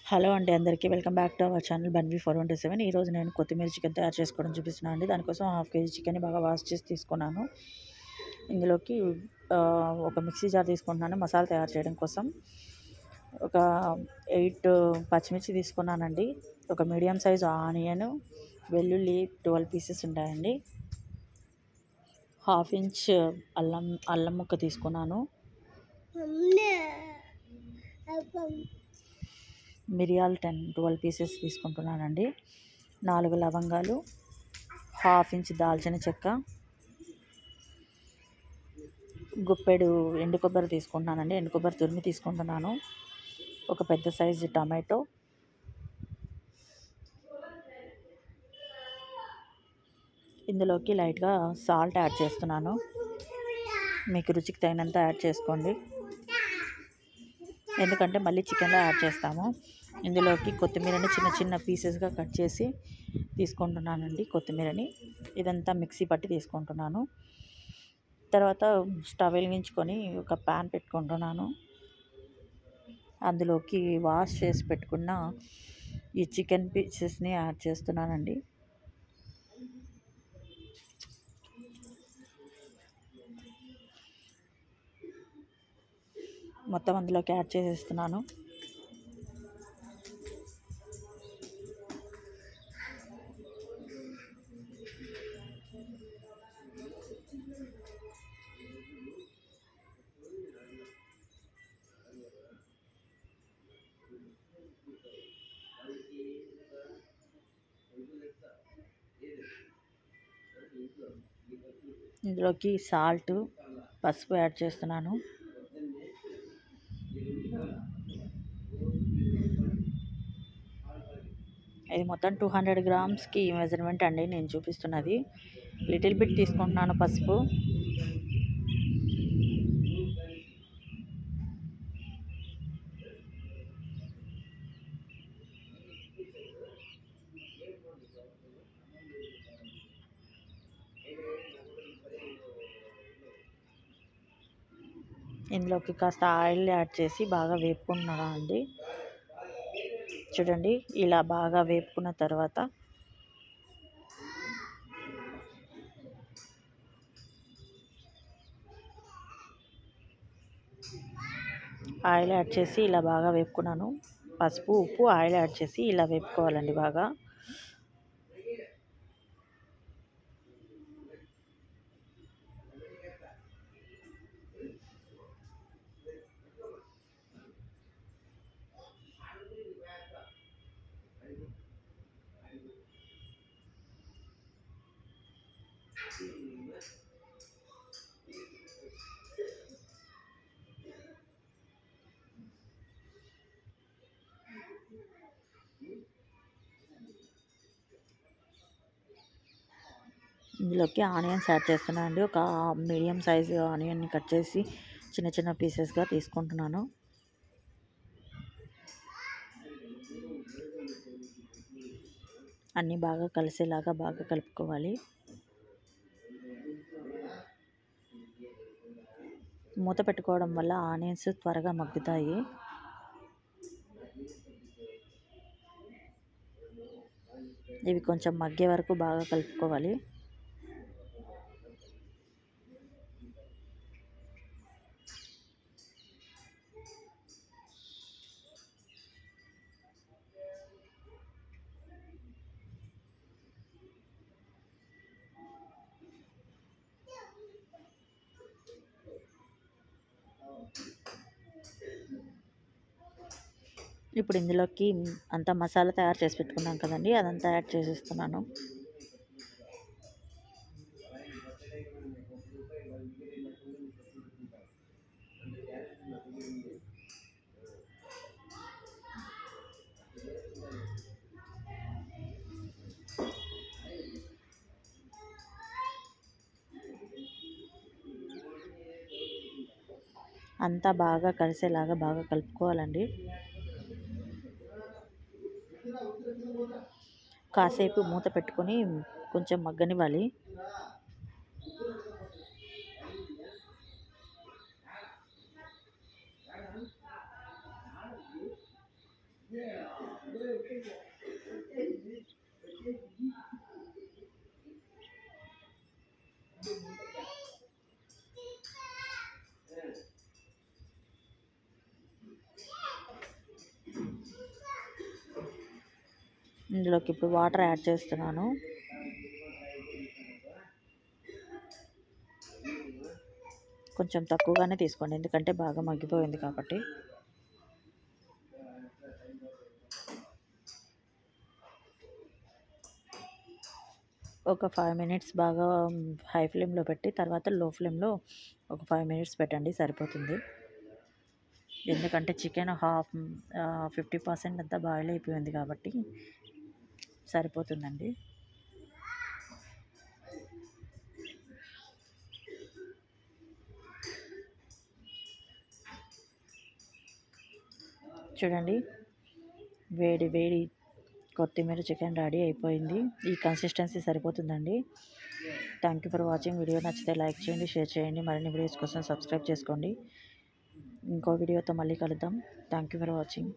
Hello అండి, అందరికీ welcome back to our channel బన్వి 417. ఈరోజు నేను కొత్తిమీర చికెన్ తయారు చేసుకోవడం చూపిస్తున్నాను అండి. దానికోసం హాఫ్ కేజీ చికెన్ బాగా వాష్ చేసి తీసుకున్నాను. ఇందులోకి ఒక మిక్సీ జార్ తీసుకుంటున్నాను మసాలా తయారు చేయడం కోసం. ఒక 8 పచ్చిమిర్చి తీసుకున్నానండి. ఒక మీడియం సైజు ఆనియన్, వెల్లుల్లి 12 పీసెస్ ఉంటాయండి. హాఫ్ ఇంచ్ అల్లం ముక్క తీసుకున్నాను. మిరియాలు 12 పీసెస్ తీసుకుంటున్నానండి. 4 లవంగాలు, హాఫ్ ఇంచ్ దాల్చిన చెక్క, గుప్పెడు ఎండు కొబ్బరి తీసుకుంటున్నానండి. ఎండు కొబ్బరి తురిమి తీసుకుంటున్నాను. ఒక పెద్ద సైజు టమాటో, ఇందులోకి లైట్గా సాల్ట్ యాడ్ చేస్తున్నాను. మీకు రుచికి తగినంత యాడ్ చేసుకోండి, ఎందుకంటే మళ్ళీ చికెన్లో యాడ్ చేస్తాము. ఇందులోకి కొత్తిమీరని చిన్న చిన్న పీసెస్గా కట్ చేసి తీసుకుంటున్నానండి. కొత్తిమీరని ఇదంతా మిక్సీ పట్టి తీసుకుంటున్నాను. తర్వాత స్టవ్ వెలిగించుకొని ఒక ప్యాన్ పెట్టుకుంటున్నాను. అందులోకి వాష్ చేసి పెట్టుకున్న ఈ చికెన్ పీసెస్ని యాడ్ చేస్తున్నానండి. మొత్తం అందులోకి యాడ్ చేసేస్తున్నాను. ఇందులోకి సాల్ట్, పసుపు యాడ్ చేస్తున్నాను. ఇది మొత్తం 200 గ్రామ్స్కి మెజర్మెంట్ అండి నేను చూపిస్తున్నది. లిటిల్ బిట్ తీసుకుంటున్నాను పసుపు. ఇందులోకి కాస్త ఆయిల్ యాడ్ చేసి బాగా వేపుకున్నాను అండి. చూడండి, ఇలా బాగా వేపుకున్న తర్వాత ఆయిల్ యాడ్ చేసి ఇలా బాగా వేపుకున్నాను. పసుపు, ఉప్పు, ఆయిల్ యాడ్ చేసి ఇలా వేపుకోవాలండి బాగా. ఇందులోకి ఆనియన్స్ యాడ్ చేస్తున్నాను అండి. ఒక మీడియం సైజు ఆనియన్ని కట్ చేసి చిన్న చిన్న పీసెస్గా తీసుకుంటున్నాను. అన్నీ బాగా కలిసేలాగా బాగా కలుపుకోవాలి. మూత పెట్టుకోవడం వల్ల ఆనియన్స్ త్వరగా మగ్గుతాయి. ఇవి కొంచెం మగ్గే వరకు బాగా కలుపుకోవాలి. ఇప్పుడు ఇందులోకి అంతా మసాలా తయారు చేసి పెట్టుకున్నాం కదండి, అదంతా యాడ్ చేసేస్తున్నాను. అంతా బాగా కలిసేలాగా బాగా కలుపుకోవాలండి. కాసేపు మూత పెట్టుకొని కొంచెం మగ్గనివ్వాలి. ఇందులోకి ఇప్పుడు వాటర్ యాడ్ చేస్తున్నాను. కొంచెం తక్కువగానే తీసుకోండి, ఎందుకంటే బాగా మగ్గిపోయింది కాబట్టి. ఒక 5 మినిట్స్ బాగా హై ఫ్లేమ్లో పెట్టి తర్వాత లో ఫ్లేమ్లో ఒక 5 మినిట్స్ పెట్టండి, సరిపోతుంది. ఎందుకంటే చికెన్ 50% అంతా బాయిల్ అయిపోయింది కాబట్టి సరిపోతుందండి. చూడండి, వేడి వేడి కొత్తిమీర చికెన్ రెడీ అయిపోయింది. ఈ కన్సిస్టెన్సీ సరిపోతుందండి. Thank you for watching. Video నచ్చితే లైక్ చేయండి, షేర్ చేయండి. మరిన్ని వీడియోస్ కోసం సబ్స్క్రైబ్ చేసుకోండి. ఇంకో వీడియోతో మళ్ళీ కలుద్దాం. Thank you for watching.